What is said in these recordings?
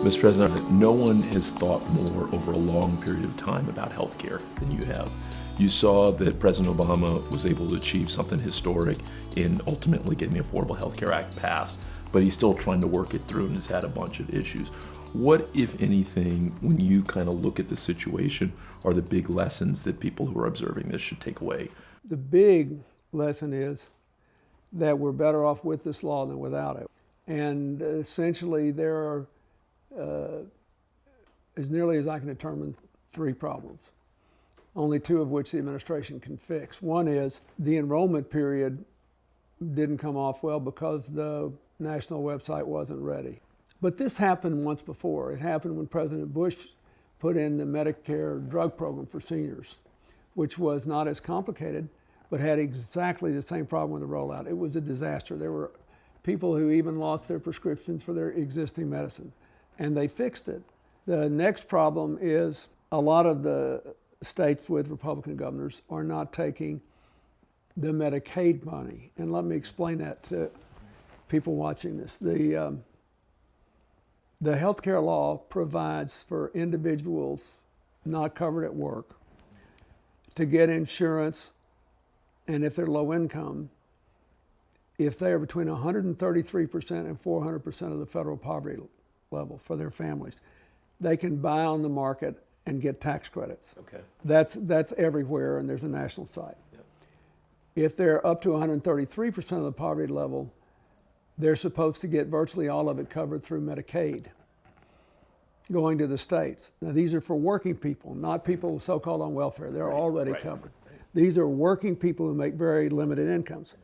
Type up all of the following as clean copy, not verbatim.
Mr. President, no one has thought more over a long period of time about health care than you have. You saw that President Obama was able to achieve something historic in ultimately getting the Affordable Health Care Act passed, but he's still trying to work it through and has had a bunch of issues. What, if anything, when you kind of look at the situation, are the big lessons that people who are observing this should take away? The big lesson is that we're better off with this law than without it. And essentially there are, as nearly as I can determine, three problems, only two of which the administration can fix. One is the enrollment period didn't come off well because the national website wasn't ready. But this happened once before. It happened when President Bush put in the Medicare drug program for seniors, which was not as complicated, but had exactly the same problem with the rollout. It was a disaster. There were people who even lost their prescriptions for their existing medicine, and they fixed it. The next problem is a lot of the states with Republican governors are not taking the Medicaid money. And let me explain that to people watching this. The healthcare law provides for individuals not covered at work to get insurance, and if they're low income, if they are between 133% and 400% of the federal poverty level for their families, they can buy on the market and get tax credits. Okay. That's everywhere, and there's a national site. Yep. If they're up to 133% of the poverty level, they're supposed to get virtually all of it covered through Medicaid going to the states. Now, these are for working people, not people so-called on welfare. They're already covered. Right. These are working people who make very limited incomes.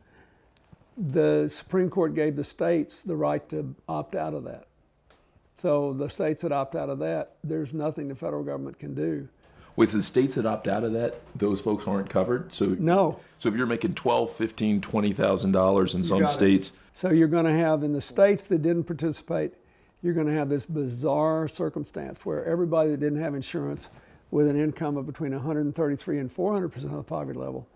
The Supreme Court gave the states the right to opt out of that. So the states that opt out of that, there's nothing the federal government can do. Wait, so the states that opt out of that, those folks aren't covered? So no. So if you're making $12,000, $15,000, $20,000 in some states. So you're going to have, in the states that didn't participate, you're going to have this bizarre circumstance where everybody that didn't have insurance with an income of between 133 and 400% of the poverty level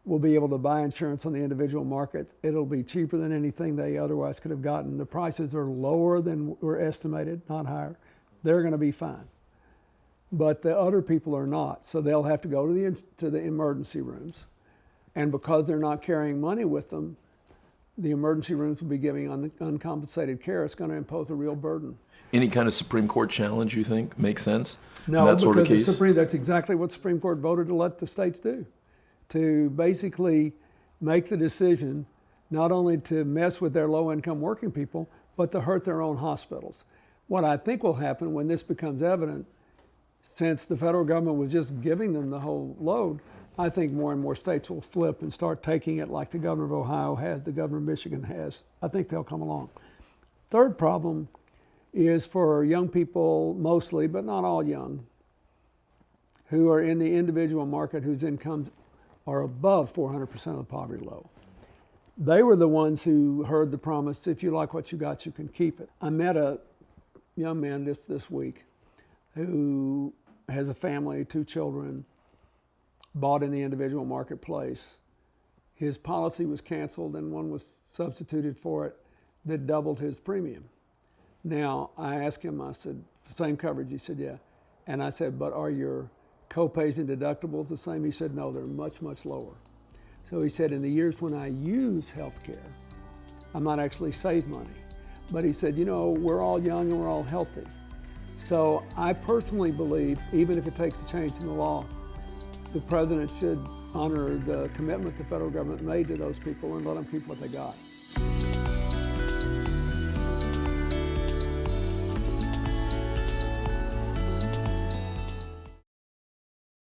will be able to buy insurance on the individual market. It'll be cheaper than anything they otherwise could have gotten. The prices are lower than were estimated, not higher. They're going to be fine. But the other people are not, so they'll have to go to the emergency rooms. And because they're not carrying money with them, the emergency rooms will be giving uncompensated care. It's going to impose a real burden. Any kind of Supreme Court challenge, you think, makes sense? No, in that because sort of case? that's exactly what the Supreme Court voted to let the states do, to basically make the decision not only to mess with their low-income working people, but to hurt their own hospitals. What I think will happen when this becomes evident, since the federal government was just giving them the whole load, I think more and more states will flip and start taking it like the governor of Ohio has, the governor of Michigan has. I think they'll come along. Third problem is for young people mostly, but not all young, who are in the individual market whose incomes are above 400% of the poverty level. They were the ones who heard the promise, if you like what you got, you can keep it. I met a young man this week who has a family, 2 children, bought in the individual marketplace. His policy was canceled and one was substituted for it that doubled his premium. Now, I asked him, I said, same coverage? He said, yeah. And I said, but are your co-pays and deductibles the same? He said, no, they're much, much lower. So he said, in the years when I use health care, I might actually save money. But he said, you know, we're all young and we're all healthy. So I personally believe, even if it takes a change in the law, the president should honor the commitment the federal government made to those people and let them keep what they got.